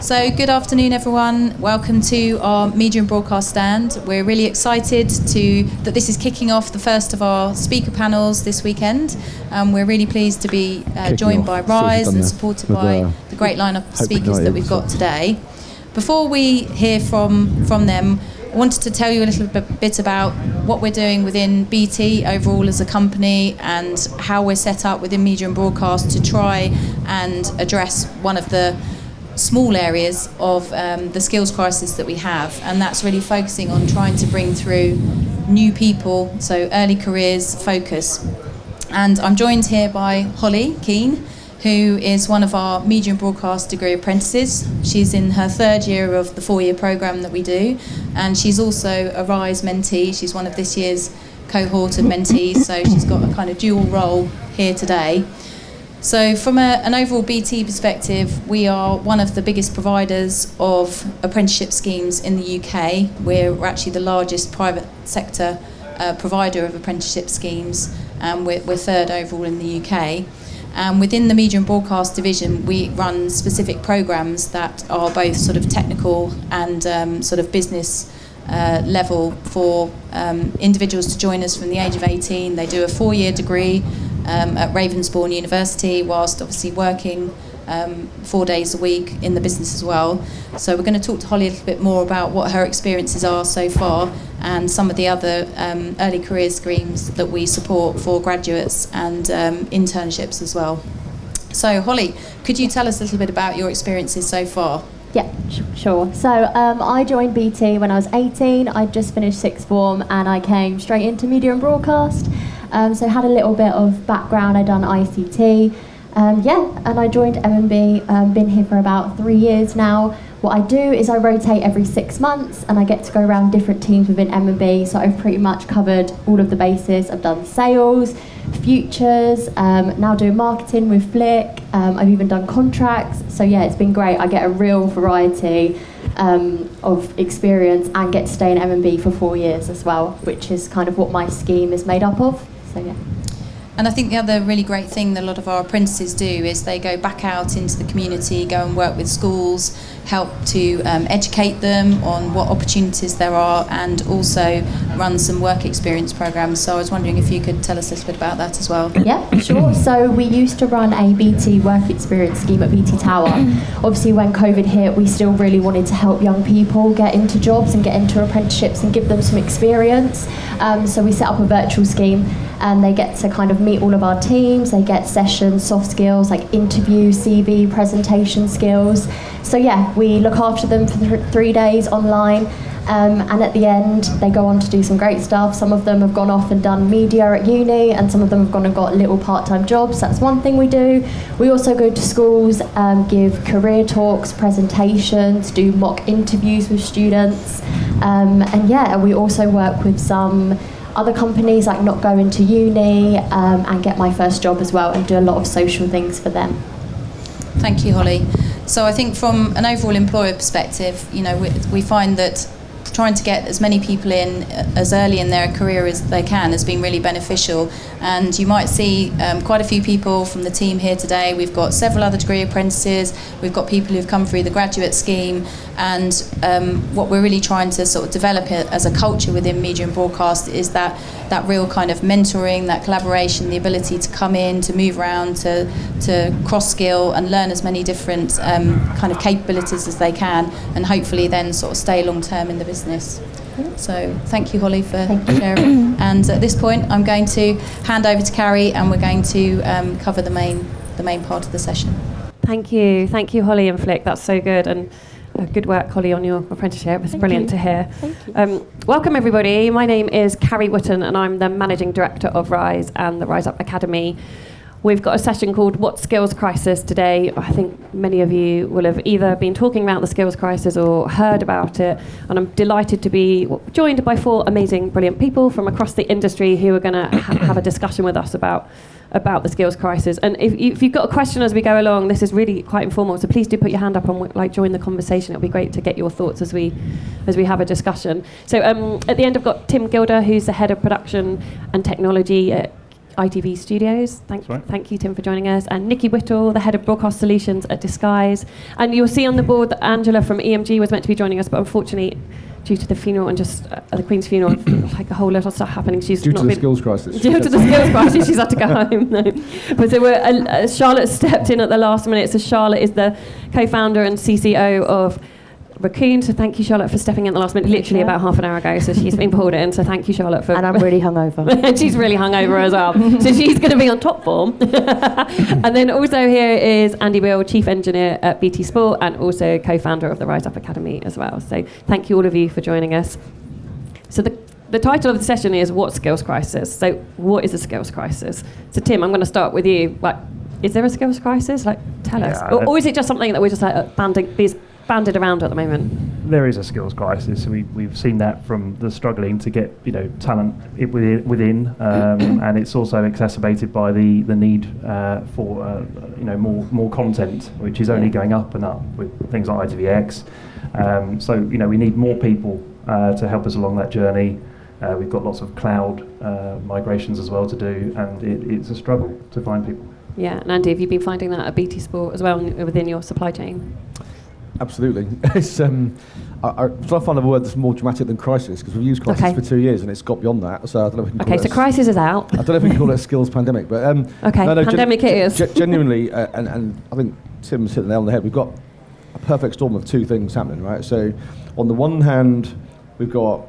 So good afternoon, everyone. Welcome to our media and broadcast stand. We're really excited that this is kicking off the first of our speaker panels this weekend. We're really pleased to be joined by Rise and supported by the great lineup of speakers that we've got today. Before we hear from them, I wanted to tell you a little bit about what we're doing within BT overall as a company and how we're set up within media and broadcast to try and address one of the small areas of the skills crisis that we have, and that's really focusing on trying to bring through new people, so early careers focus. And I'm joined here by Holly Keane, who is one of our media and broadcast degree apprentices. She's in her third year of the 4-year programme that we do, and she's also a RISE mentee. She's one of this year's cohort of mentees, so she's got a kind of dual role here today. So from an overall BT perspective, we are one of the biggest providers of apprenticeship schemes in the UK. We're actually the largest private sector provider of apprenticeship schemes, and we're third overall in the UK. And within the media and broadcast division, we run specific programmes that are both sort of technical and sort of business level for individuals to join us from the age of 18. They do a 4-year degree at Ravensbourne University, whilst obviously working 4 days a week in the business as well. So we're going to talk to Holly a little bit more about what her experiences are so far and some of the other early career schemes that we support for graduates and internships as well. So Holly, could you tell us a little bit about your experiences so far? Yeah, sure. So I joined BT when I was 18. I'd just finished sixth form and I came straight into media and broadcast. So had a little bit of background. I'd done ICT. And I joined M&B. Been here for about 3 years now. What I do is I rotate every 6 months and I get to go around different teams within M&B. So I've pretty much covered all of the bases. I've done sales, futures, now doing marketing with Flick. I've even done contracts. So yeah, it's been great. I get a real variety of experience and get to stay in M&B for 4 years as well, which is kind of what my scheme is made up of. So yeah. And I think the other really great thing that a lot of our apprentices do is they go back out into the community, go and work with schools, help to educate them on what opportunities there are, and also run some work experience programs. So I was wondering if you could tell us a little bit about that as well. Yeah, sure. So we used to run a BT work experience scheme at BT Tower. Obviously when COVID hit, we still really wanted to help young people get into jobs and get into apprenticeships and give them some experience. So we set up a virtual scheme, and they get to kind of meet all of our teams. They get sessions, soft skills like interview, CV, presentation skills. So yeah, we look after them for 3 days online, and at the end they go on to do some great stuff. Some of them have gone off and done media at uni, and some of them have gone and got little part-time jobs. That's one thing we do. We also go to schools, give career talks, presentations, do mock interviews with students, and yeah, we also work with some other companies like not going to uni, and get my first job as well and do a lot of social things for them. Thank you, Holly. So I think from an overall employer perspective, you know, we find that trying to get as many people in as early in their career as they can has been really beneficial. And you might see quite a few people from the team here today. We've got several other degree apprentices. We've got people who've come through the graduate scheme. And what we're really trying to sort of develop as a culture within media and broadcast is that real kind of mentoring, that collaboration, the ability to come in, to move around, to cross-skill and learn as many different kind of capabilities as they can, and hopefully then sort of stay long-term in the business. So thank you, Holly, for sharing. And at this point, I'm going to hand over to Carrie, and we're going to cover the main part of the session. Thank you, Holly and Flick. That's so good, and good work, Holly, on your apprenticeship. It's brilliant to hear. Thank you. Welcome, everybody. My name is Carrie Wootten, and I'm the Managing Director of RISE and the Rise Up Academy. We've got a session called What Skills Crisis today. I think many of you will have either been talking about the skills crisis or heard about it, and I'm delighted to be joined by 4 amazing, brilliant people from across the industry who are going to have a discussion with us about the skills crisis. And if you've got a question as we go along, this is really quite informal, so please do put your hand up and join the conversation. It'll be great to get your thoughts as we have a discussion. So at the end I've got Tim Gilder, who's the Head of Production and Technology at ITV Studios. Thank you, Tim, for joining us. And Niki Whittle, the head of broadcast solutions at Disguise. And you'll see on the board that Angela from EMG was meant to be joining us, but unfortunately, due to the funeral and just the Queen's funeral, like a whole lot of stuff happening. She's due not to the been, skills crisis. Due to the skills crisis, she's had to go home. No. But so Charlotte stepped in at the last minute. So Charlotte is the co-founder and CCO of Raccoon. So thank you, Charlotte, for stepping in at the last minute, literally about half an hour ago. So she's been pulled in. So thank you, Charlotte, for. And I'm really hungover. And she's really hungover as well. So she's going to be on top form. And then also here is Andy Beale, chief engineer at BT Sport, and also co-founder of the Rise Up Academy as well. So thank you all of you for joining us. So the title of the session is What Skills Crisis? So what is a skills crisis? So Tim, I'm going to start with you. Like, is there a skills crisis? Like, tell us. Or is it just something that we're just like banded around at the moment? There is a skills crisis. We've seen that from the struggling to get talent within, and it's also exacerbated by the need for more content, which is only going up and up with things like ITVX. So we need more people to help us along that journey. We've got lots of cloud migrations as well to do, and it's a struggle to find people. Yeah, and Andy, have you been finding that at BT Sport as well within your supply chain? Absolutely. It's I try to find a word that's more dramatic than crisis, because we've used crisis for 2 years and it's got beyond that. So I don't know if we can call it. So crisis is out. I don't know if we can call it a skills pandemic, but pandemic it is. Genuinely, and I think Tim's hit the nail on the head. We've got a perfect storm of two things happening, right? So on the one hand, we've got,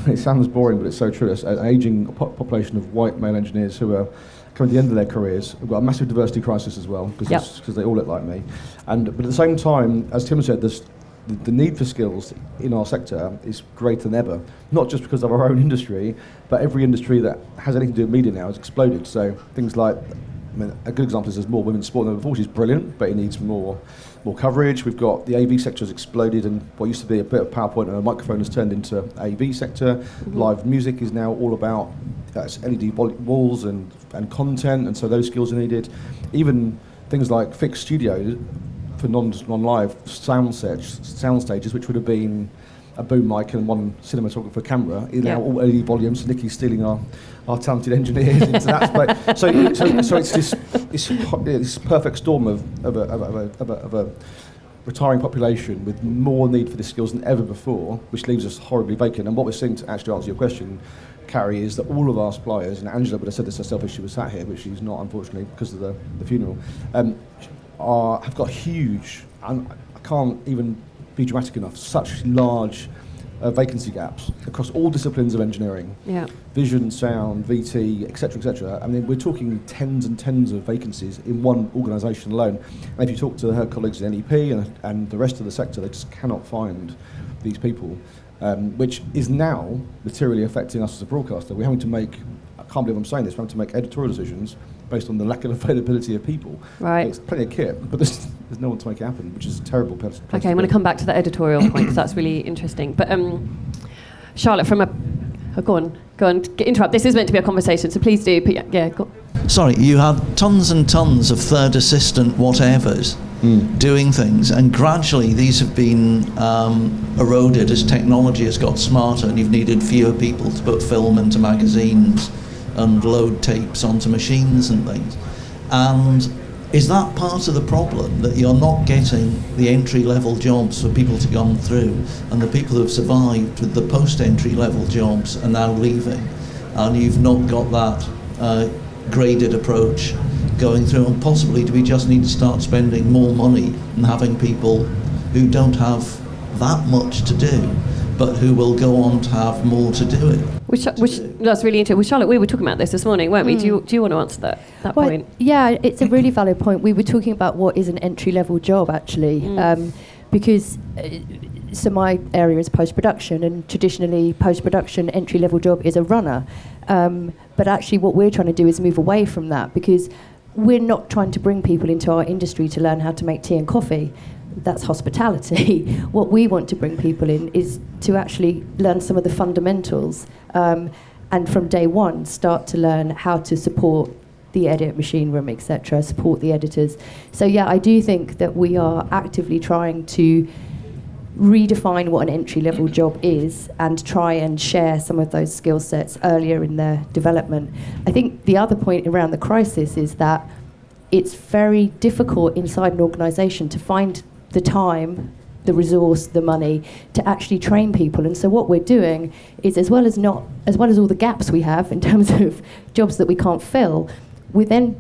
it sounds boring, but it's so true, an ageing population of white male engineers who are coming to the end of their careers. We've got a massive diversity crisis as well, because they all look like me. But at the same time, as Tim said, the need for skills in our sector is greater than ever, not just because of our own industry, but every industry that has anything to do with media now has exploded. So things like, a good example is there's more women's sport than before, which is brilliant, but it needs more coverage. We've got the AV sector has exploded, and what used to be a bit of PowerPoint and a microphone has turned into AV sector. Mm-hmm. Live music is now all about LED walls and content, and so those skills are needed. Even things like fixed studios for non-live sound stages, which would have been a boom mic and one cinematographer camera, is now all LED volumes. So Niki's stealing our talented engineers into that space. So it's this perfect storm of a retiring population with more need for the skills than ever before, which leaves us horribly vacant. And what we're seeing, to actually answer your question, Carrie, is that all of our suppliers, and Angela would have said this herself if she was sat here, but she's not, unfortunately, because of the funeral, have got huge, and I can't even be dramatic enough, such large vacancy gaps across all disciplines of engineering. Yeah. Vision, sound, VT, etc. I mean, we're talking tens and tens of vacancies in one organisation alone. And if you talk to her colleagues in NEP and the rest of the sector, they just cannot find these people, which is now materially affecting us as a broadcaster. We're having to make, I can't believe I'm saying this, we're having to make editorial decisions based on the lack of availability of people. Right. It's plenty of kit, but there's no one to make it happen, which is a terrible place. Okay, I'm going to come back to the editorial point, because that's really interesting. But Charlotte, from go on, interrupt. This is meant to be a conversation, so please do. Go on. Sorry, you had tons and tons of third assistant whatevers doing things, and gradually these have been eroded as technology has got smarter, and you've needed fewer people to put film into magazines and load tapes onto machines and things. And is that part of the problem, that you're not getting the entry-level jobs for people to come through, and the people who have survived with the post-entry level jobs are now leaving, and you've not got that graded approach going through, and possibly do we just need to start spending more money and having people who don't have that much to do, but who will go on to have more to do it? Which that's really interesting. Well, Charlotte, we were talking about this morning, weren't we? Do you want to answer that point? Yeah, it's a really valid point. We were talking about what is an entry-level job, actually, because so my area is post-production, and traditionally post-production entry-level job is a runner. But actually what we're trying to do is move away from that, because we're not trying to bring people into our industry to learn how to make tea and coffee. That's hospitality. What we want to bring people in is to actually learn some of the fundamentals, and from day one start to learn how to support the edit machine room, etc., support the editors. So yeah, I do think that we are actively trying to redefine what an entry-level job is and try and share some of those skill sets earlier in their development. I think the other point around the crisis is that it's very difficult inside an organisation to find the time, the resource, the money to actually train people. And so what we're doing is, as well as all the gaps we have in terms of jobs that we can't fill, we're then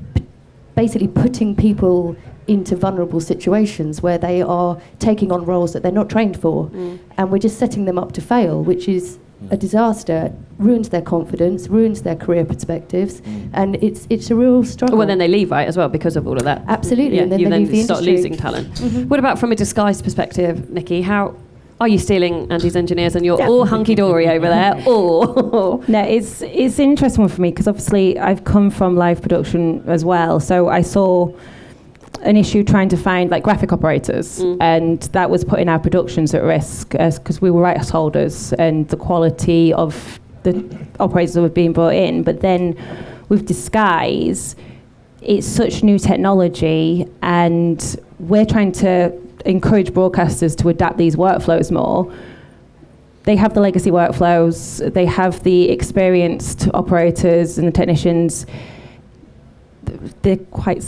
basically putting people into vulnerable situations where they are taking on roles that they're not trained for. And we're just setting them up to fail, which is a disaster, ruins their confidence, ruins their career perspectives, and it's a real struggle. Well, then they leave, right, as well, because of all of that. Absolutely, Yeah, and then you they then leave the start industry. losing talent. What about from a disguise perspective, Niki? How are you stealing Andy's engineers and you're all hunky-dory over there? Or No, it's an interesting one for me because obviously I've come from live production as well, so I saw an issue trying to find like graphic operators, and that was putting our productions at risk because we were rights holders and the quality of the operators that were being brought in. But then with disguise, it's such new technology, and we're trying to encourage broadcasters to adapt these workflows more. They have the legacy workflows, they have the experienced operators and the technicians. They're quite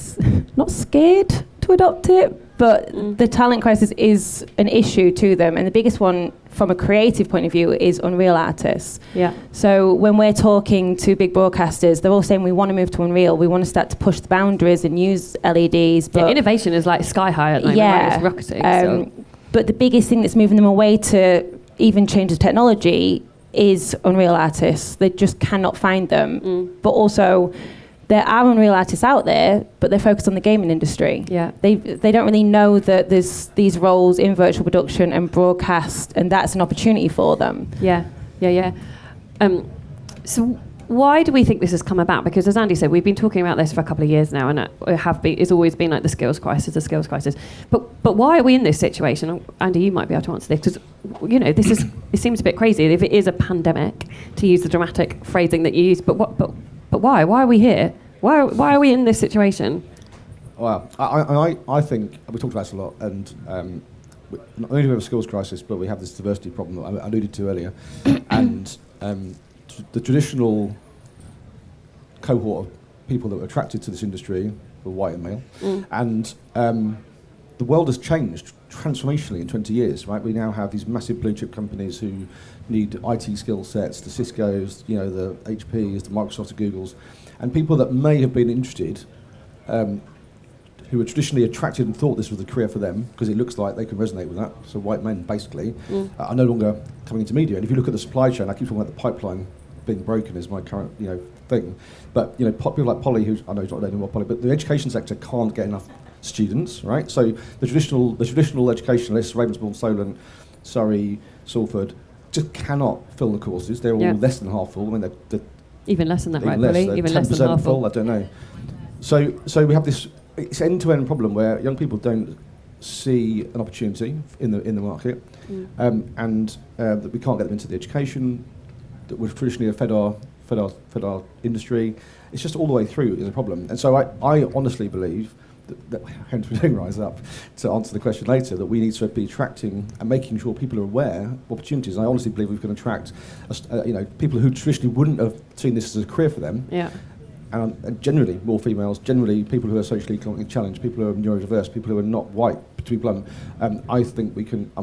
not scared to adopt it, but the talent crisis is an issue to them. And the biggest one from a creative point of view is Unreal artists. Yeah. So when we're talking to big broadcasters, they're all saying we want to move to Unreal, we want to start to push the boundaries and use LEDs. But innovation is like sky high at the moment, right? It's rocketing. But the biggest thing that's moving them away to even change the technology is Unreal artists. They just cannot find them. But also, there are Unreal artists out there, but they're focused on the gaming industry. Yeah. They don't really know that there's these roles in virtual production and broadcast, and that's an opportunity for them. Yeah. So why do we think this has come about? Because as Andy said, we've been talking about this for a couple of years now, and it's always been like the skills crisis. But why are we in this situation? Andy, you might be able to answer this, because it seems a bit crazy if it is a pandemic, to use the dramatic phrasing that you use. But why? Why are we here? Why are we in this situation? Well, I think we talked about this a lot, and not only do we have a skills crisis, but we have this diversity problem that I alluded to earlier, and the traditional cohort of people that were attracted to this industry were white and male, and the world has changed transformationally in 20 years, right? We now have these massive blue chip companies who need IT skill sets, the Ciscos, the HPs, the Microsofts, the Googles, and people that may have been interested, who were traditionally attracted and thought this was a career for them because it looks like they can resonate with that. So white men, basically, are no longer coming into media. And if you look at the supply chain, I keep talking about the pipeline being broken is my current thing. But people like Polly, who I know he's not anymore, Polly, but the education sector can't get enough students, right? So the traditional educationalists, Ravensbourne, Solent, Surrey, Salford, just cannot fill the courses. They're all less than half full. I mean, they're even less than that, right? Less, Really? Even less than half full. I don't know. So we have this end-to-end problem where young people don't see an opportunity in the market, and that we can't get them into the education that we've traditionally fed our industry. It's just all the way through is a problem. And so I honestly believe that hence we're doing Rise Up, to answer the question later, that we need to be attracting and making sure people are aware of opportunities. And I honestly believe we can attract people who traditionally wouldn't have seen this as a career for them. Yeah. And generally more females, generally people who are socially economically challenged, people who are neurodiverse, people who are not white, to be blunt. I think we can, I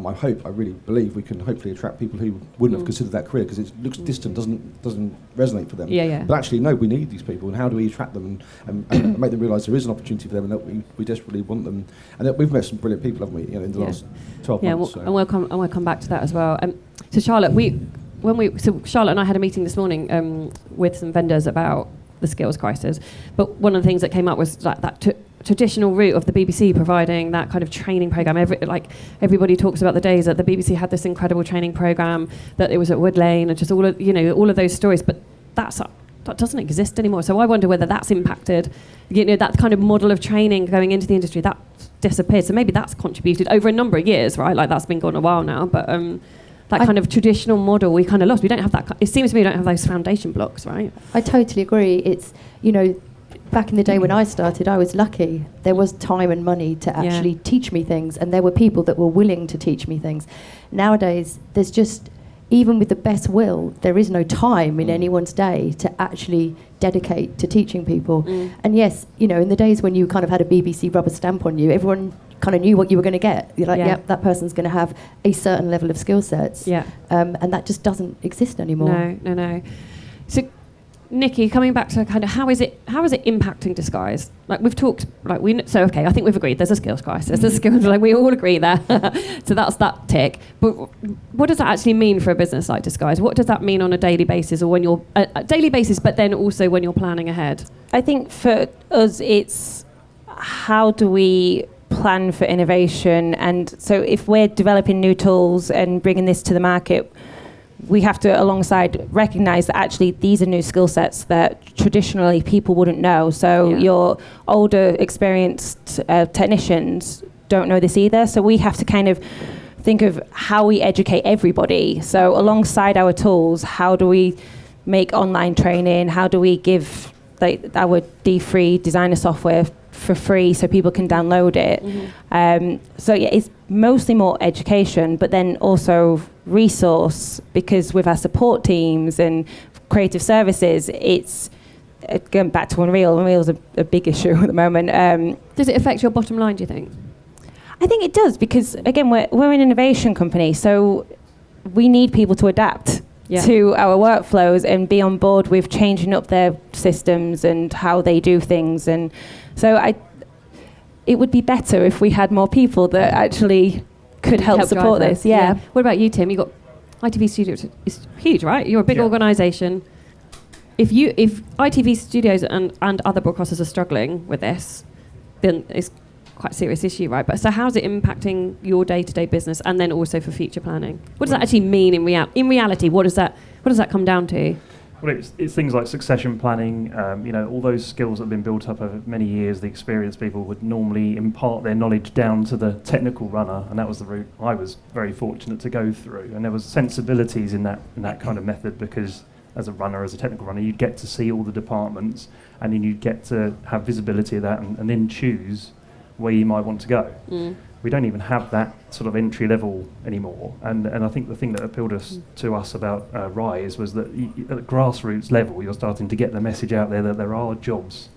really believe we can hopefully attract people who wouldn't have considered that career because it looks distant, doesn't resonate for them. Yeah. But actually, no, we need these people, and how do we attract them and make them realise there is an opportunity for them and that we desperately want them. And that we've met some brilliant people, haven't we, in the last 12 months. Yeah, and we'll come back to that as well. So Charlotte, Charlotte and I had a meeting this morning with some vendors about the skills crisis, but one of the things that came up was like that traditional route of the BBC providing that kind of training program. Everybody talks about the days that the BBC had this incredible training program, that it was at Wood Lane, and just all of those stories. But that doesn't exist anymore. So I wonder whether that's impacted. That kind of model of training going into the industry that disappeared. So maybe that's contributed over a number of years, right? Like that's been gone a while now, but. That kind of traditional model we kind of lost. We don't have that. It seems to me we don't have those foundation blocks, right? I totally agree. It's back in the day when I started, I was lucky. There was time and money to actually teach me things, and there were people that were willing to teach me things. Nowadays, there's just, even with the best will, there is no time in anyone's day to actually dedicate to teaching people. And yes, you know, in the days when you kind of had a BBC rubber stamp on you, everyone kind of knew what you were going to get. You're like, yep, that person's going to have a certain level of skill sets. And that just doesn't exist anymore. No. So, Niki, coming back to kind of how is it impacting Disguise? Like we've talked, like I think we've agreed there's a skills crisis. There's a skills, like we all agree there. So that's that tick. But what does that actually mean for a business like Disguise? What does that mean on a daily basis, or when you're a daily basis, but then also when you're planning ahead? I think for us, it's how do we plan for innovation? And so if we're developing new tools and bringing this to the market, we have to, alongside, recognise that actually these are new skill sets that traditionally people wouldn't know. So your older, experienced technicians don't know this either. So we have to kind of think of how we educate everybody. So alongside our tools, how do we make online training? How do we give our D-free designer software for free so people can download it? So it's mostly more education, but then also resource, because with our support teams and creative services, it's going back to Unreal. Unreal's a big issue at the moment. Does it affect your bottom line, do you think? I think it does, because again, we're an innovation company, so we need people to adapt to our workflows and be on board with changing up their systems and how they do things. And so it would be better if we had more people that actually could help support this. What about you, Tim? You got ITV Studios. It's huge, right? You're a big organisation. If ITV Studios and other broadcasters are struggling with this, then it's quite a serious issue, right? But so how's it impacting your day-to-day business, and then also for future planning? What does that actually mean in reality? What does that come down to? Well, it's things like succession planning, all those skills that have been built up over many years. The experienced people would normally impart their knowledge down to the technical runner, and that was the route I was very fortunate to go through. And there was sensibilities in that kind of method, because as a technical runner, you'd get to see all the departments, and then you'd get to have visibility of that, and then choose where you might want to go. We don't even have that sort of entry level anymore, and I think the thing that appealed to us about Rise was that at grassroots level, you're starting to get the message out there that there are jobs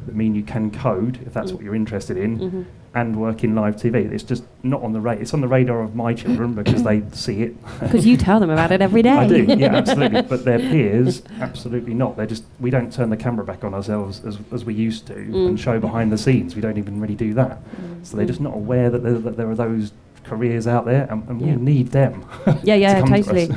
that mean you can code, if that's what you're interested in, and work in live TV. It's just not on the radar. It's on the radar of my children because they see it. Because you tell them about it every day. I do, yeah, absolutely. But their peers, absolutely not. We don't turn the camera back on ourselves as we used to and show behind the scenes. We don't even really do that. So they're just not aware that there are those careers out there, and we need them. Totally.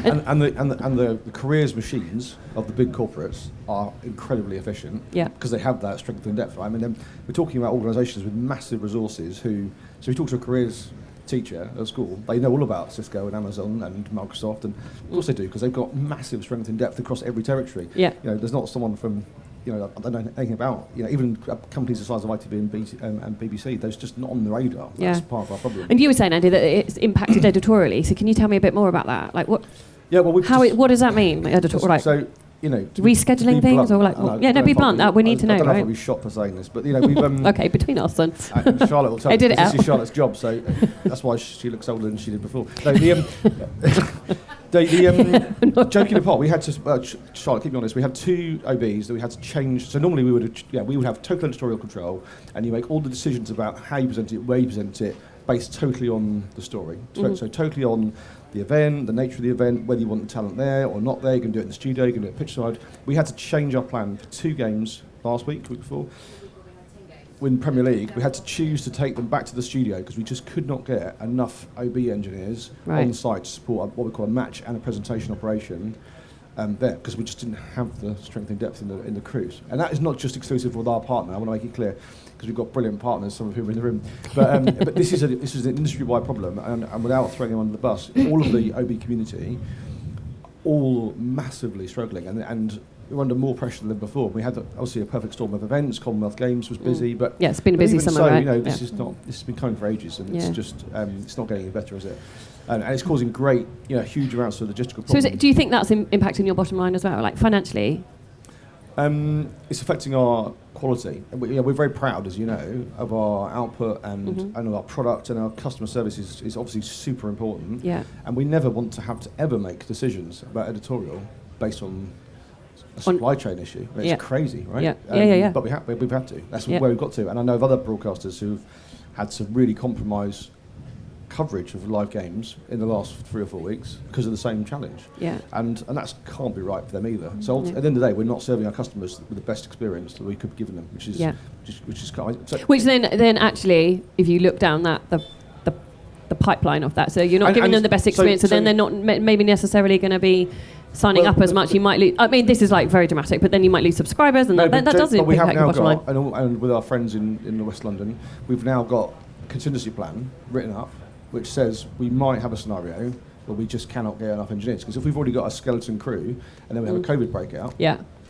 and the careers machines of the big corporates are incredibly efficient because they have that strength and depth. I mean, we're talking about organisations with massive resources so if you talk to a careers teacher at school, they know all about Cisco and Amazon and Microsoft, and of course they do, because they've got massive strength and depth across every territory. There's not someone from I don't know anything about, even companies the size of ITV and BBC, they're just not on the radar. That's part of our problem. And you were saying, Andy, that it's impacted editorially. So can you tell me a bit more about that? Like what? Yeah, well, what does that mean? So rescheduling things, or like be blunt. We need to know, I don't know right? if I'll be shot for saying this, but we've okay, between us then. Charlotte will tell me this is Charlotte's job, so that's why she looks older than she did before. Joking apart, we had to Charlotte, keep me honest. We had 2 OBs that we had to change. So normally we would have total editorial control, and you make all the decisions about how you present it, where you present it, based totally on the story. So totally on the event, the nature of the event, whether you want the talent there or not there. You can do it in the studio, you can do it at pitch side. We had to change our plan for 2 games last week before. In Premier League, we had to choose to take them back to the studio because we just could not get enough OB engineers on site to support what we call a match and a presentation operation there, because we just didn't have the strength and depth in the crews. And that is not just exclusive with our partner. I want to make it clear, because we've got brilliant partners, some of whom are in the room. But this is an industry-wide problem, and without throwing them under the bus, all of the OB community, all massively struggling, and we're under more pressure than before. We had obviously a perfect storm of events. Commonwealth Games was busy, but it's been a busy summer. So, right? This has been coming for ages, and it's just it's not getting any better, is it? And it's causing huge amounts of logistical problems. So, do you think that's impacting your bottom line as well, like financially? It's affecting our quality. We're very proud, as you know, of our output and of our product, and our customer service is obviously super important. Yeah. And we never want to have to ever make decisions about editorial based on a supply chain issue. It's crazy, right? Yeah. But we've had to. That's where we've got to. And I know of other broadcasters who've had to really compromise coverage of live games in the last 3 or 4 weeks because of the same challenge. Yeah. And that can't be right for them either. So at the end of the day, we're not serving our customers with the best experience that we could have given them, which is kind of, which then actually, if you look down the pipeline of that, so you're not giving them the best experience, so then they're not maybe necessarily going to be signing up as much. You might lose. I mean, this is like very dramatic, but then you might lose subscribers, and that does impact your bottom line. And with our friends in West London, we've now got a contingency plan written up, which says we might have a scenario where we just cannot get enough engineers. Because if we've already got a skeleton crew and then we have a COVID breakout,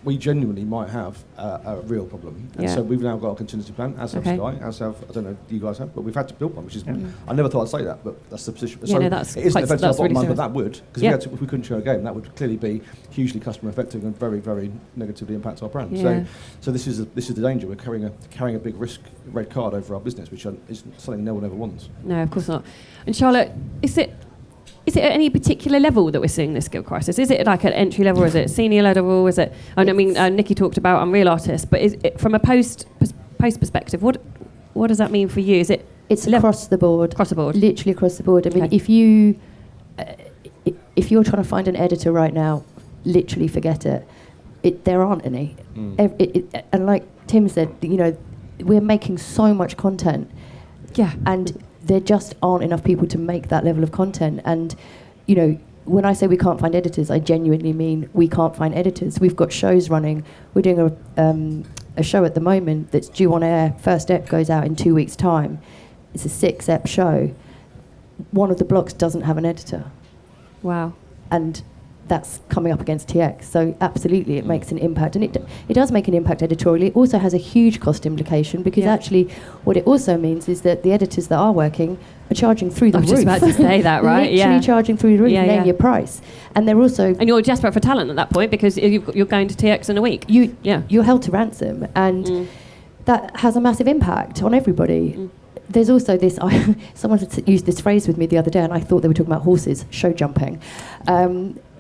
we genuinely might have a real problem. And so we've now got a contingency plan, as have Sky, as have, I don't know, you guys have, but we've had to build one, which is, I never thought I'd say that, but that's the position. Yeah, no, that's it isn't affecting our bottom really line, but that would, because if we couldn't show a game, that would clearly be hugely customer affecting and very, very negatively impact our brand. Yeah. So this is the danger. We're carrying a big risk red card over our business, which is something no one ever wants. No, of course not. And Charlotte, is it at any particular level that we're seeing this skill crisis? Is it like at entry level, or is it senior level? Is it? I mean, Niki talked about Unreal Artists, but is it from a post perspective? What does that mean for you? Is it? It's across the board. Across the board. Literally across the board. I mean, if you're trying to find an editor right now, literally forget it. There aren't any. And like Tim said, we're making so much content. Yeah. And there just aren't enough people to make that level of content. And, when I say we can't find editors, I genuinely mean we can't find editors. We've got shows running. We're doing a show at the moment that's due on air. First ep goes out in 2 weeks' time. It's a 6-ep show. One of the blocks doesn't have an editor. Wow. And that's coming up against TX. So absolutely it makes an impact. And it does make an impact editorially. It also has a huge cost implication, because actually what it also means is that the editors that are working are charging through the roof. I was just about to say that, right? Literally charging through the roof, name your price. And they're also... And you're desperate for talent at that point, because you're going to TX in a week. You're held to ransom. And that has a massive impact on everybody. There's also this, someone had used this phrase with me the other day, and I thought they were talking about horses, show jumping.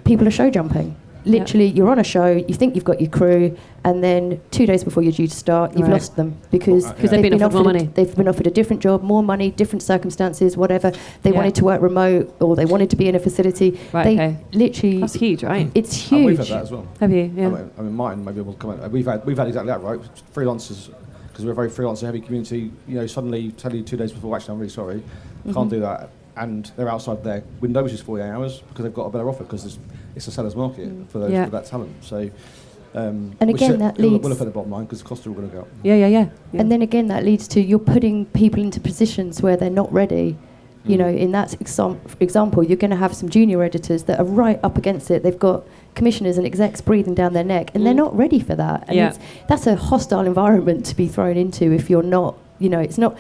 People are show jumping. Literally, you're on a show, you think you've got your crew, and then 2 days before you're due to start, you've lost them because they've been offered more money. They've been offered a different job, more money, different circumstances, whatever. They wanted to work remote, or they wanted to be in a facility. Literally, that's huge, right? It's huge. And we've had that as well. Have you? Yeah. I mean, Martin maybe will comment. We've had exactly that, right? Freelancers, because we're a very freelancer-heavy community. Suddenly tell you 2 days before, actually, I'm really sorry, can't do that. And they're outside their window, which is 48 hours, because they've got a better offer, because it's a seller's market for that talent. So, and again, that leads... We'll affect the bottom line, because the costs are all going to go up. Yeah. And then again, that leads to you're putting people into positions where they're not ready. In that example, you're going to have some junior editors that are right up against it. They've got commissioners and execs breathing down their neck, and they're not ready for that. And that's a hostile environment to be thrown into if you're not, it's not...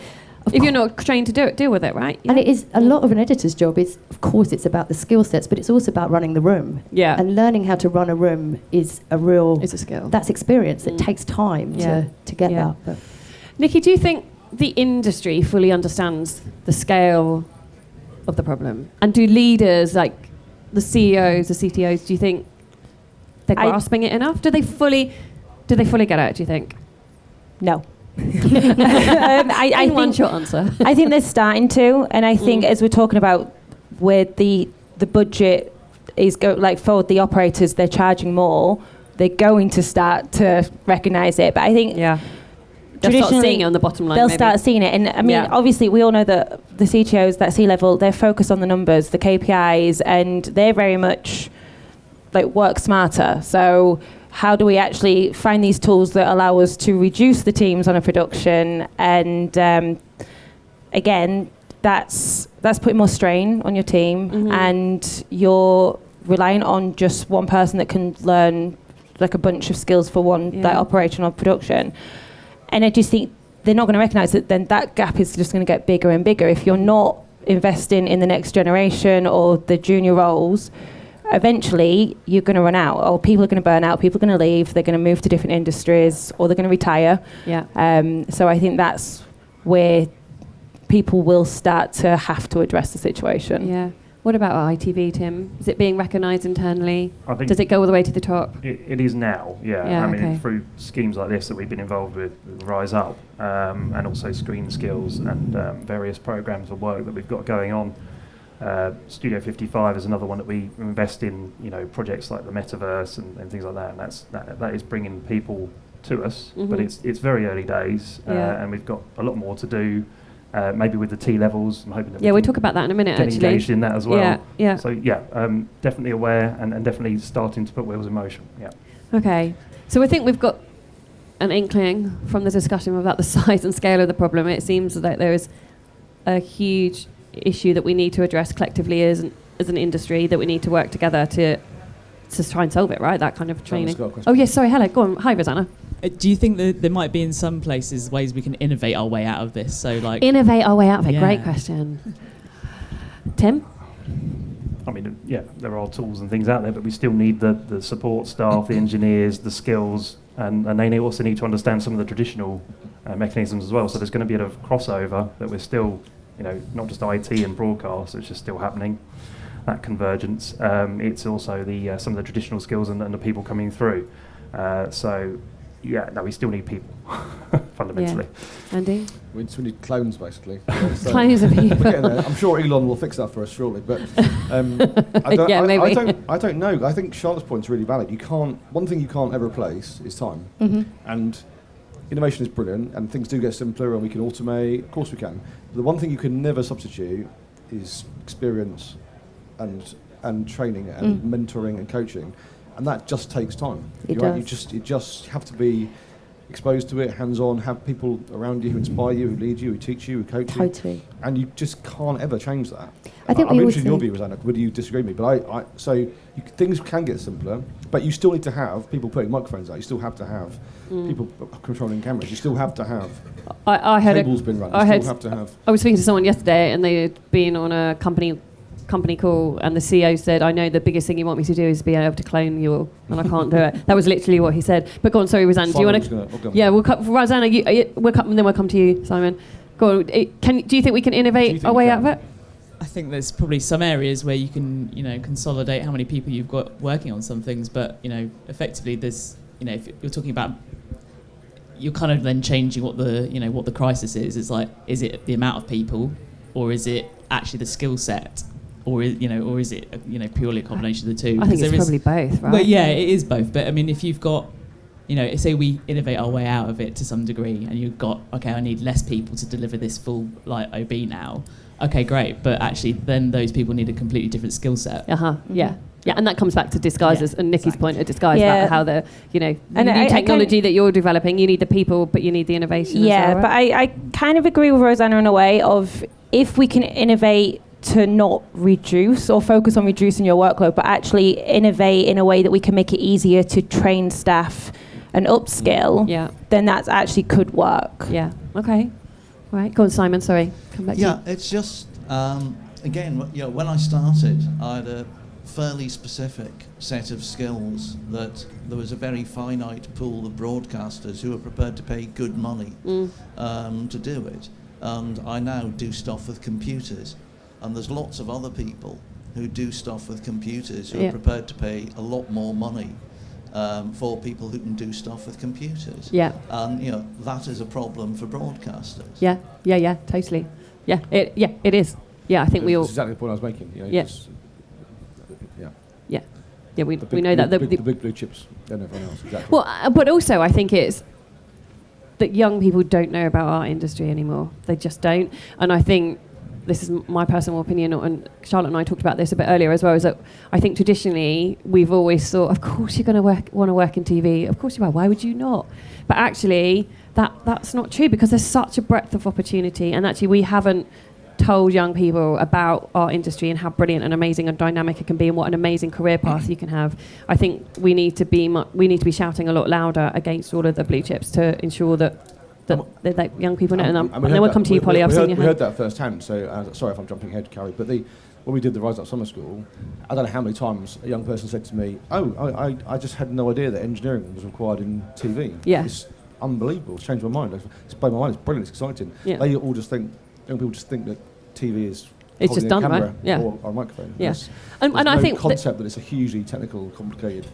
If you're not trained to deal with it, right? And it is a lot of an editor's job is, of course, it's about the skill sets, but it's also about running the room. Yeah. And learning how to run a room is it's a skill. That's experience. It takes time to get that. But. Niki, do you think the industry fully understands the scale of the problem? And do leaders, like the CEOs, the CTOs, do you think they're grasping it enough? Do they fully get it, do you think? No. I think one short answer. I think they're starting to, and I think as we're talking about where the budget is for the operators, they're charging more. They're going to start to recognise it, but I think they'll start seeing it on the bottom line. They'll start seeing it, and I mean, obviously, we all know that the CTOs, that C-level, they're focused on the numbers, the KPIs, and they're very much work smarter. So how do we actually find these tools that allow us to reduce the teams on a production? And again, that's putting more strain on your team, and you're relying on just one person that can learn a bunch of skills for one operational production. And I just think they're not going to recognise that then that gap is just going to get bigger and bigger if you're not investing in the next generation or the junior roles. eventually you're going to run out, or people are going to burn out, people are going to leave, they're going to move to different industries, or they're going to retire. Yeah. So I think that's where people will start to have to address the situation. Yeah. What about ITV, Tim? Is it being recognised internally? I think Does it go all the way to the top? It is now, yeah. Yeah, I mean, okay. through schemes like this that we've been involved with Rise Up, and also Screen Skills and various programmes of work that we've got going on. Studio 55 is another one that we invest in, projects like the metaverse and things like that, and that is bringing people to us, but it's very early days, and we've got a lot more to do. Maybe with the T levels, I'm hoping that we'll talk about that in a minute. get Actually, engaged in that as well. Yeah. So definitely aware and definitely starting to put wheels in motion. Yeah. Okay. So I think we've got an inkling from the discussion about the size and scale of the problem. It seems that there is a huge issue that we need to address collectively as an industry, that we need to work together to try and solve it. Right? That kind of training. Oh yes. Sorry. Hello. Go on. Hi, Rosanna. Do you think that there might be in some places ways we can innovate our way out of this? So like innovate our way out of it. Yeah. Great question. Tim? I mean, there are tools and things out there, but we still need the support staff, the engineers, the skills, and they also need to understand some of the traditional mechanisms as well. So there's going to be a bit of crossover that we're still, not just IT and broadcast, it's just still happening, that convergence. It's also some of the traditional skills and the people coming through. We still need people, fundamentally. Yeah. Andy? We need clones, basically. Clones of people. I'm sure Elon will fix that for us shortly, but I don't know. I think Charlotte's point's really valid. One thing you can't ever replace is time. And innovation is brilliant, and things do get simpler, and we can automate. Of course we can. But the one thing you can never substitute is experience and training and mentoring and coaching. And that just takes time. It does. You just have to be exposed to it, hands-on, have people around you who inspire you, who lead you, who teach you, who coach you. Totally. And you just can't ever change that. I think I'm we interested in your also- view, Rosanna. Would you disagree with me? But things can get simpler, but you still need to have people putting microphones out. You still have to have people controlling cameras. You still have to have cables been run. You still have to have. I was speaking to someone yesterday, and they had been on a company call, and the CEO said, I know the biggest thing you want me to do is be able to clone you all, and I can't do it. That was literally what he said. But go on, sorry, Rosanna, do you want to... Yeah, Rosanna, we'll come to you, Simon. Go on, do you think we can innovate our way out of it? I think there's probably some areas where you can, consolidate how many people you've got working on some things, but, effectively there's, if you're talking about, you're kind of then changing what the crisis is. It's like, is it the amount of people, or is it actually the skill set? Or is it purely a combination of the two? I think it's probably both, right? Well, yeah, it is both. But I mean, if you've got, say we innovate our way out of it to some degree, and you've got, okay, I need less people to deliver this full OB now. Okay, great. But actually, then those people need a completely different skill set. Yeah. Yeah, and that comes back to disguises and Nikki's point of disguise about how the and new technology that you're developing, you need the people, but you need the innovation. Yeah, as well, right? but I kind of agree with Rosanna in a way of, if we can innovate to not reduce or focus on reducing your workload, but actually innovate in a way that we can make it easier to train staff and upskill, then that actually could work. Yeah. Okay. All right. Go on, Simon. Sorry. Come back to you. Yeah, it's just, again, when I started, I had a fairly specific set of skills that there was a very finite pool of broadcasters who were prepared to pay good money to do it. And I now do stuff with computers. And there's lots of other people who do stuff with computers who are prepared to pay a lot more money for people who can do stuff with computers. Yeah. And that is a problem for broadcasters. Yeah. Totally. Yeah. It is. Yeah, I think we all. That's exactly the point I was making. We know that the big blue chips and everyone else. Exactly. Well, but also I think it's that young people don't know about our industry anymore. They just don't. And I think this is my personal opinion, and Charlotte and I talked about this a bit earlier as well, is that I think traditionally we've always thought, of course you're going to want to work in TV, of course you are, why would you not? But actually that's not true, because there's such a breadth of opportunity, and actually we haven't told young people about our industry and how brilliant and amazing and dynamic it can be, and what an amazing career path you can have. I think we need to be shouting a lot louder against all of the blue chips to ensure that that young people know? And we then we'll come to you, Polly. I've seen your we hand. heard that firsthand, so sorry if I'm jumping ahead, Carrie, but when we did the Rise Up Summer School, I don't know how many times a young person said to me, I just had no idea that engineering was required in TV. Yeah. It's unbelievable. It's changed my mind. It's blown my mind. It's brilliant. It's exciting. Yeah. They all just think, young people just think that TV is It's just done, a camera right? Yeah. or a microphone. Yeah. And I no think concept that it's a hugely technical, complicated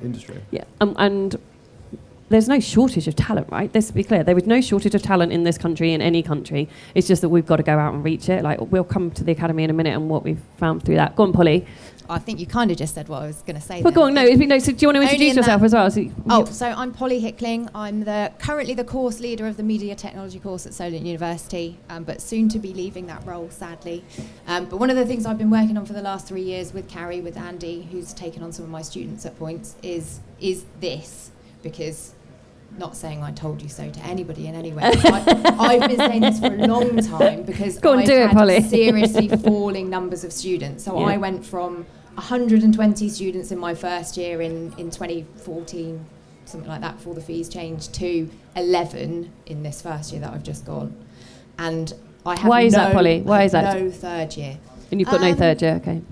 industry. Yeah. And there's no shortage of talent, right? Let's be clear. There is no shortage of talent in this country, in any country. It's just that we've got to go out and reach it. Like, we'll come to the academy in a minute and what we've found through that. Go on, Polly. I think you kind of just said what I was going to say. But go on, no. So do you want to introduce yourself as well? So I'm Polly Hickling. I'm currently the course leader of the Media Technology course at Solent University, but soon to be leaving that role, sadly. But one of the things I've been working on for the last 3 years with Carrie, with Andy, who's taken on some of my students at points, is this, because not saying I told you so to anybody in any way. I've been saying this for a long time because I've had seriously falling numbers of students. So I went from 120 students in my first year in 2014, something like that, before the fees changed, to 11 in this first year that I've just gone. And I have Why is that, Polly? Why is that? No third year. And you've got no third year, okay.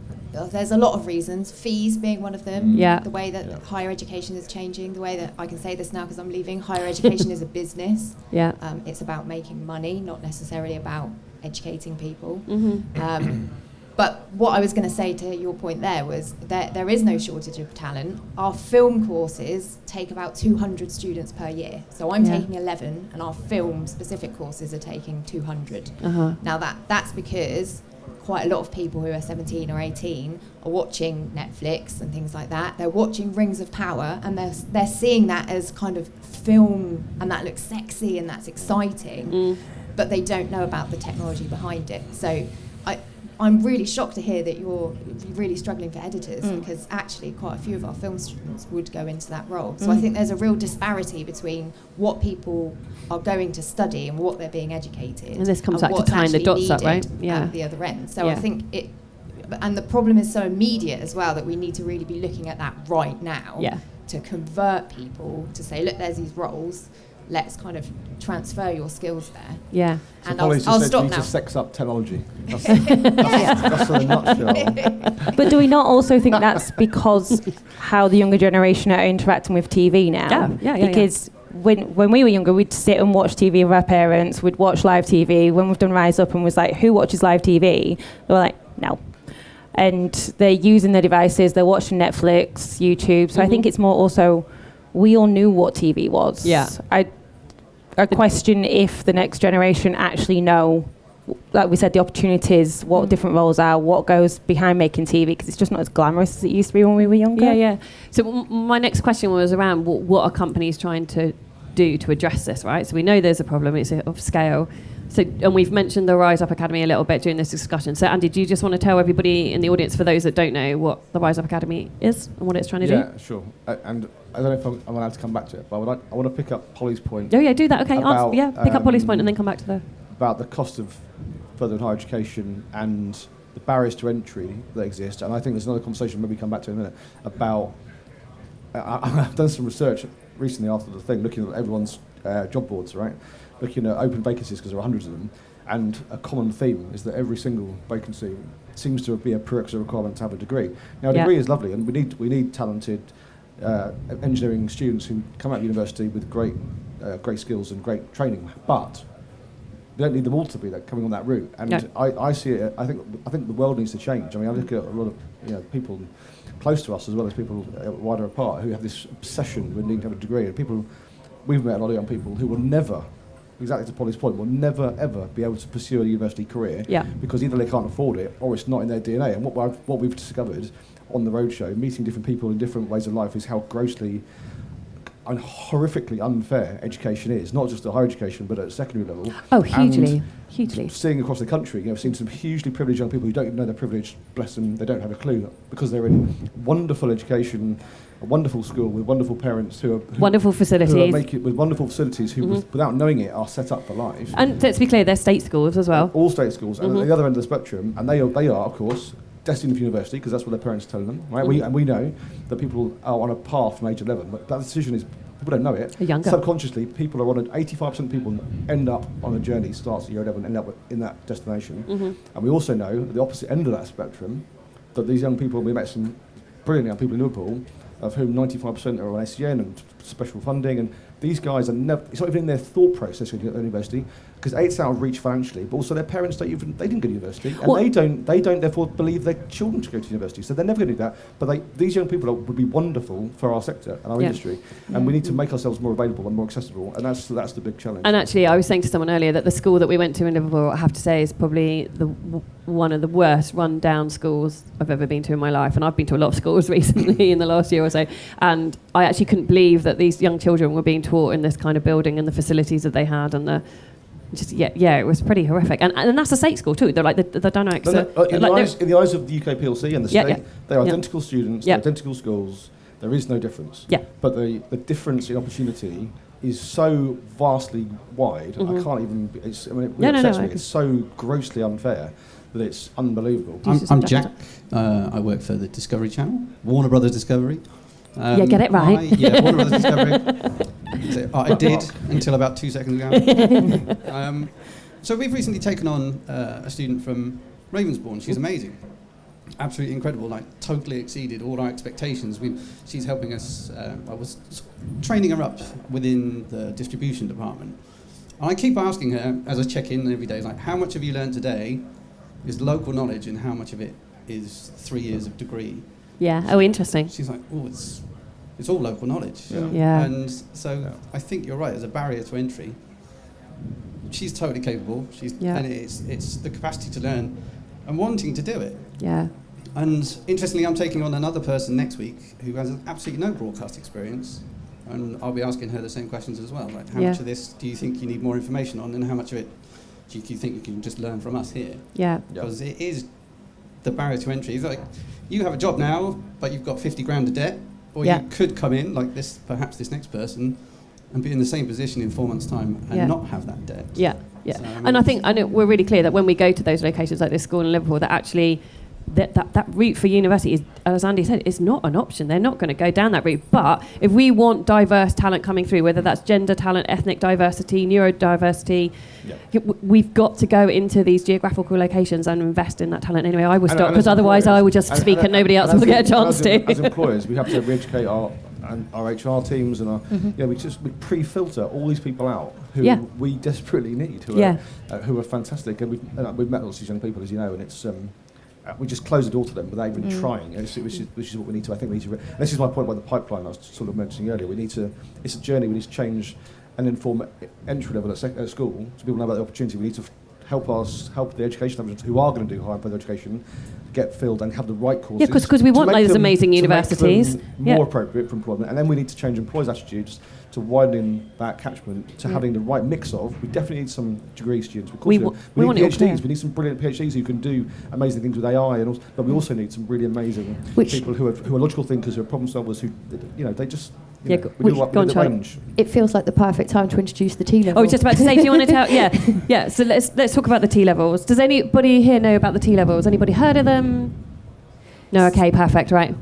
There's a lot of reasons, fees being one of them. Yeah. The way that higher education is changing, the way that I can say this now because I'm leaving, higher education is a business. Yeah. It's about making money, not necessarily about educating people. Mm-hmm. But what I was going to say to your point there was that there is no shortage of talent. Our film courses take about 200 students per year. So I'm taking 11 and our film specific courses are taking 200. Now that's because quite a lot of people who are 17 or 18 are watching Netflix and things like that. They're watching Rings of Power and they're seeing that as kind of film and that looks sexy and that's exciting, but they don't know about the technology behind it. So I'm really shocked to hear that you're really struggling for editors because actually quite a few of our film students would go into that role. So I think there's a real disparity between what people are going to study and what they're being educated. And this comes back to tying the dots up, right? Yeah. At the other end. So I think and the problem is so immediate as well that we need to really be looking at that right now to convert people to say, look, there's these roles. Let's kind of transfer your skills there. Yeah. So and I'll stop now. now. To sex up technology. That's in a nutshell. But do we not also think that's because how the younger generation are interacting with TV now? Yeah. Because when we were younger, we'd sit and watch TV with our parents. We'd watch live TV. When we've done Rise Up and was like, who watches live TV? They were like, no. And they're using their devices. They're watching Netflix, YouTube. So I think it's more also we all knew what TV was. Yeah. I question if the next generation actually know, like we said, the opportunities, what different roles are, what goes behind making TV, because it's just not as glamorous as it used to be when we were younger. Yeah. So my next question was around what are companies trying to do to address this, right? So we know there's a problem, it's of scale. So, and we've mentioned the Rise Up Academy a little bit during this discussion. So Andy, do you just want to tell everybody in the audience, for those that don't know, what the Rise Up Academy is and what it's trying to do? Yeah, sure. And I don't know if I'm allowed to come back to it, but I want to pick up Polly's point. Oh yeah, do that. Okay, about, pick up Polly's point and then come back to the... About the cost of further and higher education and the barriers to entry that exist. And I think there's another conversation maybe come back to in a minute about... I've done some research recently after the thing, looking at everyone's job boards, right? Looking at open vacancies, because there are hundreds of them. And a common theme is that every single vacancy seems to be a prerequisite requirement to have a degree. Now, a degree is lovely, and we need talented engineering students who come out of university with great skills and great training, but we don't need them all to be coming on that route. And I see it. I think the world needs to change. I mean, I look at a lot of people close to us as well as people wider apart who have this obsession with needing to have a degree. And we've met a lot of young people who will never, exactly to Polly's point, will never ever be able to pursue a university career because either they can't afford it or it's not in their DNA. And what we've discovered on the roadshow, meeting different people in different ways of life, is how grossly and horrifically unfair education is, not just at higher education but at secondary level. Oh, hugely. Seeing across the country, seeing some hugely privileged young people who don't even know they're privileged, bless them, they don't have a clue, because they're in wonderful education, a wonderful school with wonderful parents who wonderful facilities, with wonderful facilities who, without knowing it, are set up for life. And let's be clear, they're state schools as well. All state schools, and at the other end of the spectrum, and they are, of course, destined for university because that's what their parents are telling them, right? We know that people are on a path from age 11, but that decision is People don't know it. Younger. Subconsciously, people are on 85% of people end up on a journey, starts at year 11, end up in that destination. And we also know at the opposite end of that spectrum that these young people, we met some brilliant young people in Liverpool, of whom 95% are on SEN and special funding, and these guys are never, it's not even in their thought process going to university, because it's out of reach financially, but also their parents they didn't go to university, and they don't therefore believe their children should go to university, so they're never going to do that. But these young people would be wonderful for our sector and our industry, and we need to make ourselves more available and more accessible, and that's the big challenge. And actually, I was saying to someone earlier that the school that we went to in Liverpool, I have to say, is probably one of the worst run-down schools I've ever been to in my life, and I've been to a lot of schools recently in the last year or so, and I actually couldn't believe that these young children were being taught in this kind of building and the facilities that they had, and it was pretty horrific. And that's a state school too. They're like the dynamics. In the eyes of the UK PLC and the state, they're identical students, they're identical schools. There is no difference. Yeah. But the difference in opportunity is so vastly wide. I can't even. It upsets me. It's so grossly unfair that it's unbelievable. I'm Jack. I work for the Discovery Channel, Warner Brothers Discovery. Get it right. Warner Brothers Discovery. I did until about 2 seconds ago. So we've recently taken on a student from Ravensbourne. She's amazing, absolutely incredible. Like totally exceeded all our expectations. She's helping us. I was training her up within the distribution department, and I keep asking her as I check in every day, like, how much have you learned today is local knowledge, and how much of it is 3 years of degree? Yeah. Oh, interesting. She's like, oh, it's all local knowledge. Yeah. And so I think you're right, as a barrier to entry, she's totally capable. And it's the capacity to learn and wanting to do it. Yeah. And interestingly, I'm taking on another person next week who has absolutely no broadcast experience, and I'll be asking her the same questions as well. Like, how much of this do you think you need more information on, and how much of it do you think you can just learn from us here? Yeah. Because it is the barrier to entry. It's like, you have a job now, but you've got 50 grand of debt, or you could come in like this, perhaps this next person, and be in the same position in 4 months' time and not have that debt. Yeah, yeah. So, and I know we're really clear that when we go to those locations like this school in Liverpool, that actually that route for university is, as Andy said, is not an option. They're not going to go down that route. But if we want diverse talent coming through, whether that's gender talent, ethnic diversity, neurodiversity, we've got to go into these geographical locations and invest in that talent. Anyway, I will stop, because otherwise I will just speak and nobody else will get a chance to. As employers, we have to re-educate our HR teams and we pre-filter all these people out who we desperately need, who are fantastic, and we've met all these young people, as you know, and it's we just close the door to them without even trying, which is what we need to. I think we need to. This is my point about the pipeline I was sort of mentioning earlier. It's a journey. We need to change and inform entry level at school, so people know about the opportunity. We need to help the education establishments who are going to do higher further education get filled and have the right courses. Yeah, because we want those amazing universities. To make them more appropriate for employment, and then we need to change employers' attitudes to widening that catchment to having the right mix of. We definitely need some degree students. We need PhDs. We need some brilliant PhDs who can do amazing things with AI, and also, but we also need some really amazing people who are logical thinkers, who are problem solvers, who they just. It feels like the perfect time to introduce the T-level. I was just about to say, do you want to tell? Yeah. So let's talk about the T-levels. Does anybody here know about the T-levels? Anybody heard of them? No. Okay. Perfect. Right.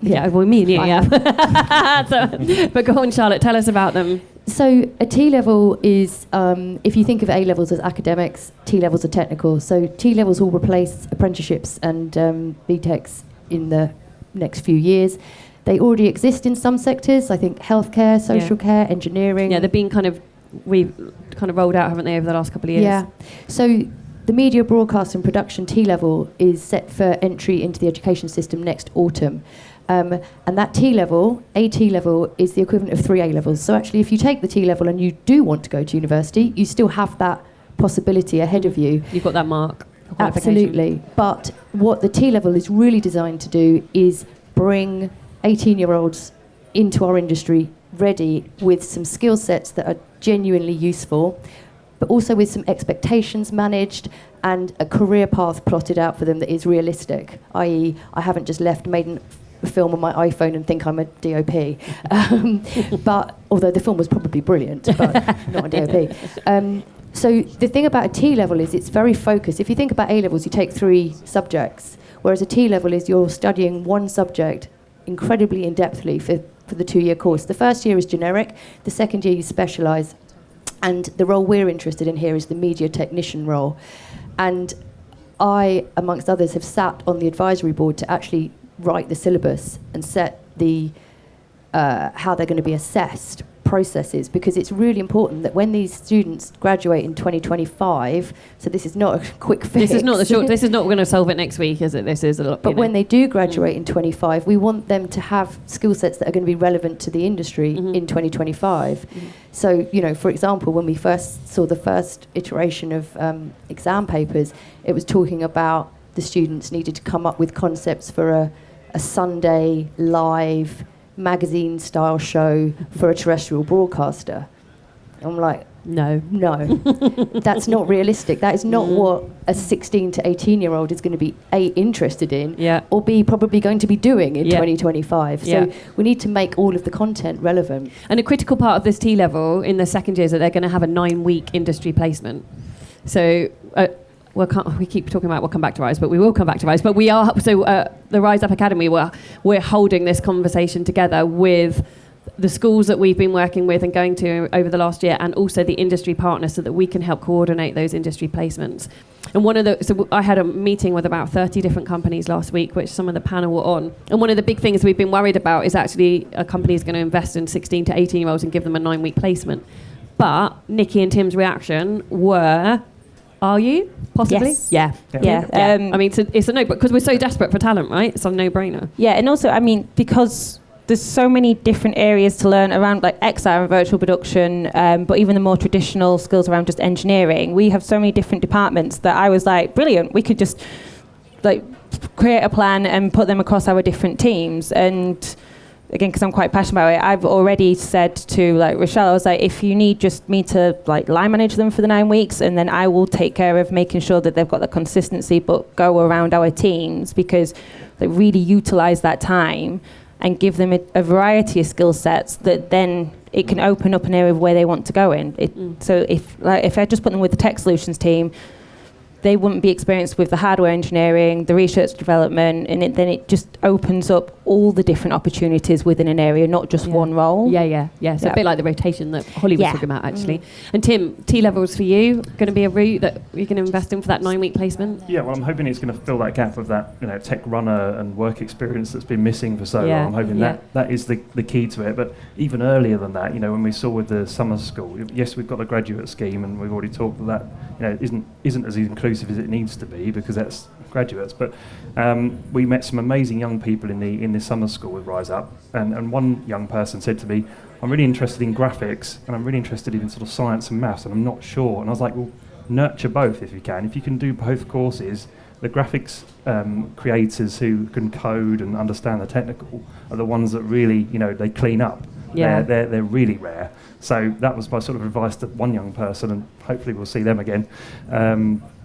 Yeah. Well, me and you. Yeah. But go on, Charlotte. Tell us about them. So a T-level is, if you think of A-levels as academics, T-levels are technical. So T-levels will replace apprenticeships and BTECs in the next few years. They already exist in some sectors. I think healthcare, social care, engineering. Yeah, they've been we've rolled out, haven't they, over the last couple of years? Yeah. So the media, broadcast and production T-level is set for entry into the education system next autumn. And that T-level, a T-level, is the equivalent of 3 A-levels. So actually, if you take the T-level and you do want to go to university, you still have that possibility ahead of you. You've got that mark. Absolutely. But what the T-level is really designed to do is bring 18-year-olds into our industry ready with some skill sets that are genuinely useful, but also with some expectations managed and a career path plotted out for them that is realistic, i.e. I haven't just made a film on my iPhone and think I'm a DOP. But although the film was probably brilliant, but not a DOP. So the thing about a T-level is it's very focused. If you think about A-levels, you take 3 subjects, whereas a T-level is you're studying one subject incredibly in-depthly for for the 2-year course. The first year is generic, the second year you specialise. And the role we're interested in here is the media technician role. And I, amongst others, have sat on the advisory board to actually write the syllabus and set the how they're going to be assessed processes, because it's really important that when these students graduate in 2025, so this is not a quick fix. This is not going to solve it next week, is it? This is a lot. But when they do graduate in 25, we want them to have skill sets that are going to be relevant to the industry in 2025. So, for example, when we first saw the first iteration of exam papers, it was talking about the students needed to come up with concepts for a Sunday live magazine style show for a terrestrial broadcaster. I'm like, no, that's not realistic. That is not what a 16 to 18-year-old is going to be A, interested in, or B, probably going to be doing in 2025. So we need to make all of the content relevant. And a critical part of this T-level in the second year is that they're going to have a 9-week industry placement. So we keep talking about we'll come back to Rise, but we will come back to Rise. But we are, the Rise Up Academy, we're holding this conversation together with the schools that we've been working with and going to over the last year, and also the industry partners, so that we can help coordinate those industry placements. And so I had a meeting with about 30 different companies last week, which some of the panel were on. And one of the big things we've been worried about is actually a company is going to invest in 16 to 18-year-olds and give them a 9-week placement. But Nikki and Tim's reaction were, are you? Possibly? Yes. Yeah. I mean, it's a no, because we're so desperate for talent, right? It's a no-brainer. Yeah, and also, I mean, because there's so many different areas to learn around, like XR and virtual production, but even the more traditional skills around just engineering. We have so many different departments that I was like, brilliant, we could just create a plan and put them across our different teams. And again, because I'm quite passionate about it, I've already said to Rochelle, I was like, if you need just me to line manage them for the 9 weeks, and then I will take care of making sure that they've got the consistency, but go around our teams, because they really utilize that time and give them a variety of skill sets that then it can open up an area of where they want to go in. So if I just put them with the tech solutions team, they wouldn't be experienced with the hardware engineering, the research development, and then it just opens up all the different opportunities within an area, not just one role. Yeah. So a bit like the rotation that Holly was talking about, actually. And Tim, T-levels for you, going to be a route that you're going to invest in for that 9-week placement? Yeah, well, I'm hoping it's going to fill that gap of that, tech runner and work experience that's been missing for so long. I'm hoping that is the key to it. But even earlier than that, when we saw with the summer school, yes, we've got a graduate scheme, and we've already talked that isn't as inclusive as it needs to be, because that's graduates. But we met some amazing young people in the summer school with Rise Up, and one young person said to me, I'm really interested in graphics, and I'm really interested in sort of science and maths, and I'm not sure. And I was like, well, nurture both if you can. If you can do both courses, the graphics creators who can code and understand the technical are the ones that really, they clean up. They're really rare. So that was my sort of advice to one young person, and hopefully we'll see them again.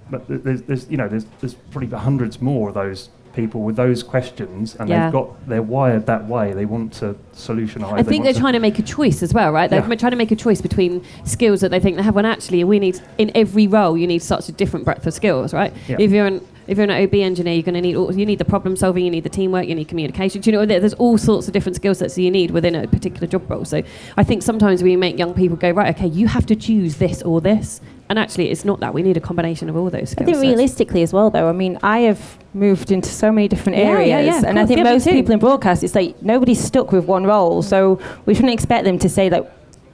But there's probably hundreds more of those people with those questions, and they're wired that way. They want to solutionize. I think they're trying to make a choice as well, right? They're trying to make a choice between skills that they think they have, when actually we need, in every role, you need such a different breadth of skills, right? Yeah. If you're an OB engineer, you're going to need the problem solving, you need the teamwork, you need communication. There's all sorts of different skill sets that you need within a particular job role. So I think sometimes we make young people go, right, okay, you have to choose this or this. And actually, it's not that. We need a combination of all those skills. I think realistically as well, though, I mean, I have moved into so many different areas, and I think most people in broadcast, it's like nobody's stuck with one role. So we shouldn't expect them to say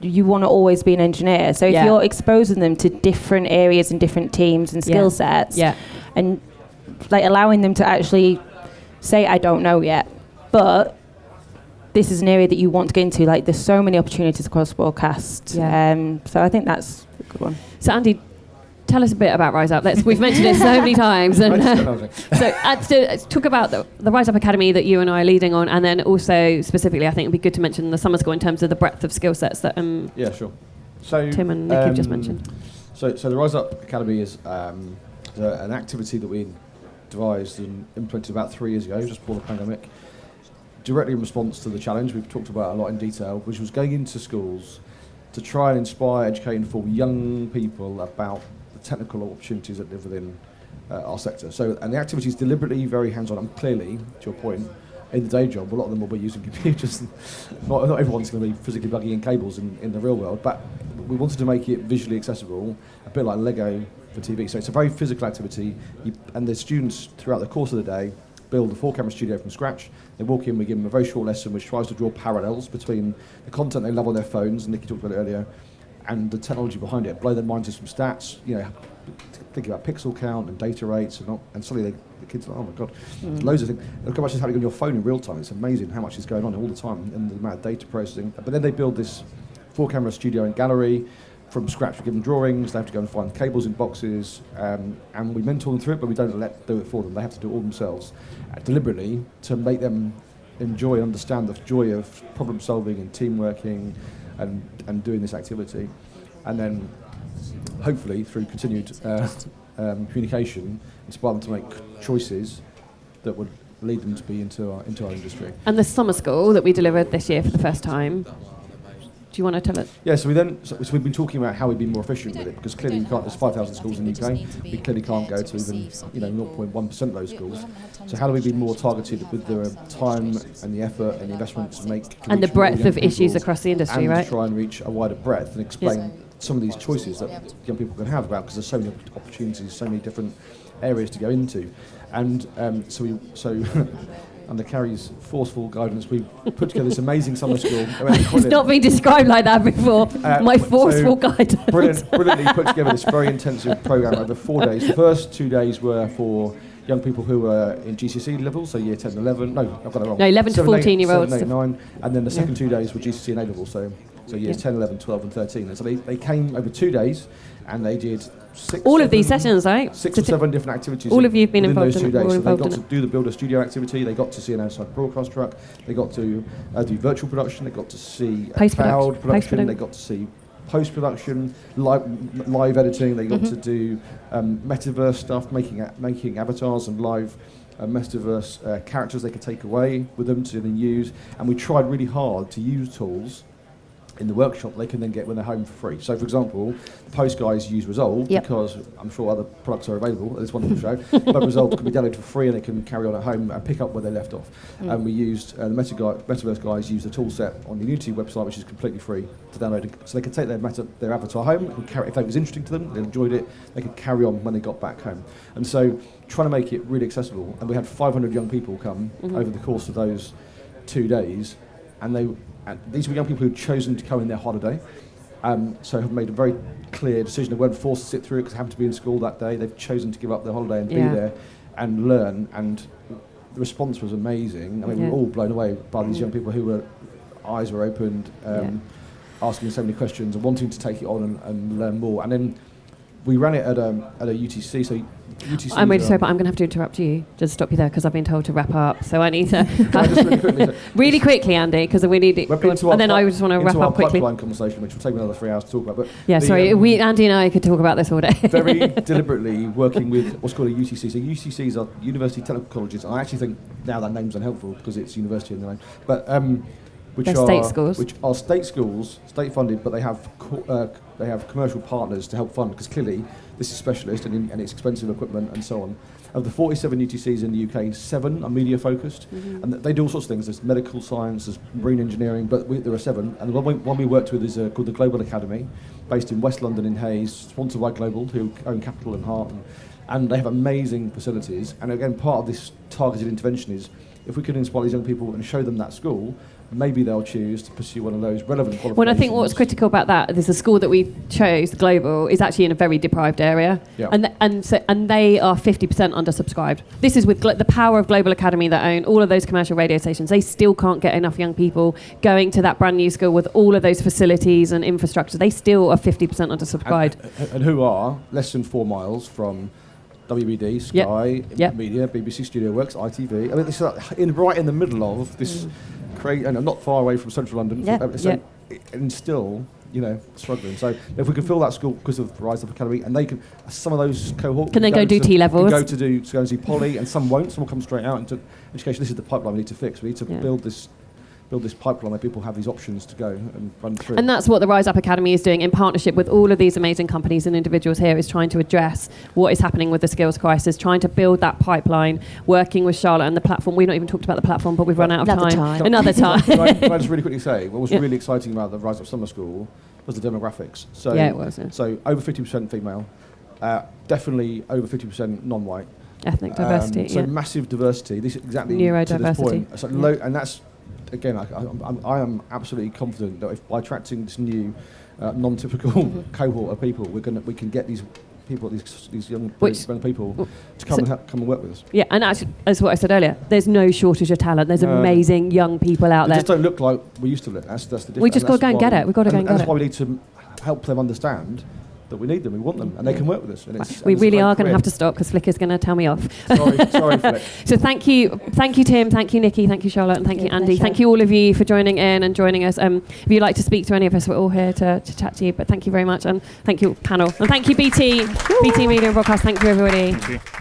you want to always be an engineer. So if you're exposing them to different areas and different teams and skill sets, and allowing them to actually say, I don't know yet, but this is an area that you want to get into. There's so many opportunities across broadcast. So I think that's a good one. So Andy, tell us a bit about Rise Up. We've mentioned it so many times. And, so talk about the Rise Up Academy that you and I are leading on, and then also specifically, I think it'd be good to mention the summer school in terms of the breadth of skill sets that sure. So Tim and Nick have just mentioned. So the Rise Up Academy is an activity that we devised and implemented about 3 years ago, just before the pandemic, directly in response to the challenge we've talked about a lot in detail, which was going into schools to try and inspire, educate and inform young people about the technical opportunities that live within our sector. And the activity is deliberately very hands-on, and clearly, to your point, in the day job, a lot of them will be using computers. Not everyone's going to be physically plugging in cables in the real world, but we wanted to make it visually accessible, a bit like Lego for TV. So it's a very physical activity, and the students throughout the course of the day build a 4-camera studio from scratch. They walk in, we give them a very short lesson which tries to draw parallels between the content they love on their phones, and Niki talked about it earlier, and the technology behind it. Blow their minds with some stats, think about pixel count and data rates, and suddenly the kids are like, oh my God, loads of things. Look how much is happening on your phone in real time. It's amazing how much is going on all the time and the amount of data processing. But then they build this 4-camera studio and gallery from scratch. We give them drawings, they have to go and find cables in boxes, and we mentor them through it, but we don't do it for them. They have to do it all themselves, deliberately, to make them enjoy and understand the joy of problem solving and team working and doing this activity. And then hopefully through continued communication, inspire them to make choices that would lead them to be into our industry. And the summer school that we delivered this year for the first time, do you want to tell it? Yeah, so we've been talking about how we've been more efficient with it, because clearly we can't. There's 5,000 schools in the UK. We clearly can't go to even 0.1% of those schools. So how do we be more targeted with the time and the effort and the investment to make and the breadth of issues across the industry, and right? To try and reach a wider breadth and explain some of these choices that young people can have about, because there's so many opportunities, so many different areas to go into, and so. Under Carrie's forceful guidance, we put together this amazing summer school. It's not been described like that before. My forceful guidance. Brilliantly put together this very intensive programme over 4 days. The first 2 days were for young people who were in GCSE level, so year 10 and 11. No, I've got it wrong. No, 11 to 14-year-olds. 7, 8, 9. And then the second 2 days were GCSE and A level, so years 10, 11, 12 and 13. And so they came over 2 days and they did all of these sessions, right? 6 or 7 different activities. All of you have been involved involved in those 2 days. So they got to do the Builder Studio activity. They got to see an outside broadcast truck. They got to do virtual production. They got to see cloud production. They got to see post-production, live editing. They got to do metaverse stuff, making avatars and live metaverse characters they could take away with them to then use. And we tried really hard to use tools in the workshop they can then get when they're home for free. So, for example, the Post guys use Resolve because I'm sure other products are available at this wonderful show, but Resolve can be downloaded for free and they can carry on at home and pick up where they left off. And we used, the Metaverse guys used a tool set on the Unity website, which is completely free to download. So they could take their avatar home and carry, if it was interesting to them, they enjoyed it, they could carry on when they got back home. And so trying to make it really accessible, and we had 500 young people come over the course of those 2 days, and these were young people who'd chosen to come in their holiday, so have made a very clear decision. They weren't forced to sit through it because they happened to be in school that day. They've chosen to give up their holiday and be there and learn, and the response was amazing. I mean, we were all blown away by these young people who eyes were opened, asking so many questions and wanting to take it on and learn more. And then we ran it at a UTC, so UTC... I'm really sorry, but I'm going to have to interrupt you. Just stop you there, because I've been told to wrap up. So I need to... really quickly, Andy, because we need it... And then I just want to wrap up quickly. Pipeline conversation, which will take me another 3 hours to talk about. But Andy and I could talk about this all day. Very deliberately working with what's called a UTC. So UTCs are University Technical Colleges. And I actually think now that name's unhelpful because it's university in the name. But... which are state schools, state funded, but they have commercial partners to help fund, because clearly this is specialist and it's expensive equipment and so on. Of the 47 UTCs in the UK, 7 are media focused, and they do all sorts of things. There's medical science, there's marine engineering, but there are 7. And the one we worked with is called the Global Academy, based in West London in Hayes, sponsored by Global, who own Capital and Heart, and they have amazing facilities. And again, part of this targeted intervention is if we can inspire these young people and show them that school, maybe they'll choose to pursue one of those relevant qualifications. Well, I think what's critical about that is the school that we chose, Global, is actually in a very deprived area, and they are 50% undersubscribed. This is with the power of Global Academy that own all of those commercial radio stations. They still can't get enough young people going to that brand new school with all of those facilities and infrastructure. They still are 50% undersubscribed. And who are less than 4 miles from WBD, Sky, Media, BBC Studio Works, ITV. I mean, it's right in the middle of this and not far away from central London, and still, struggling. So if we can fill that school because of Rise Up Academy, and they can, some of those cohorts can then go do T-levels, go and see poly, and some won't. Some will come straight out into education. This is the pipeline we need to fix. We need to build this build this pipeline where people have these options to go and run through. And that's what the Rise Up Academy is doing in partnership with all of these amazing companies and individuals here, is trying to address what is happening with the skills crisis, trying to build that pipeline, working with Charlotte and the platform. We've not even talked about the platform, but we've run out of time. Another time. Can I just really quickly say, what was really exciting about the Rise Up Summer School was the demographics. So, yeah, it was. Yeah. So over 50% female, definitely over 50% non-white. Ethnic diversity, so massive diversity. This exactly neurodiversity. to this point. It's like and that's again, I am absolutely confident that if by attracting this new non-typical cohort of people, we can get these people, these young people, to come and work with us. Yeah, and actually, as what I said earlier, there's no shortage of talent. There's amazing young people out there. They just don't look like we used to look. That's the difference. We just got to go and get it. We've got to go and get it. That's why we need to help them understand that we need them, we want them, and they can work with us. And we really are going to have to stop because Flick is going to tell me off. Sorry, Flick. So thank you, Tim, thank you, Nikki, thank you, Charlotte, and thank you, Andy. Thank you all of you for joining in and joining us. If you'd like to speak to any of us, we're all here to chat to you. But thank you very much, and thank you, panel, and thank you, BT Media and Broadcast. Thank you, everybody. Thank you.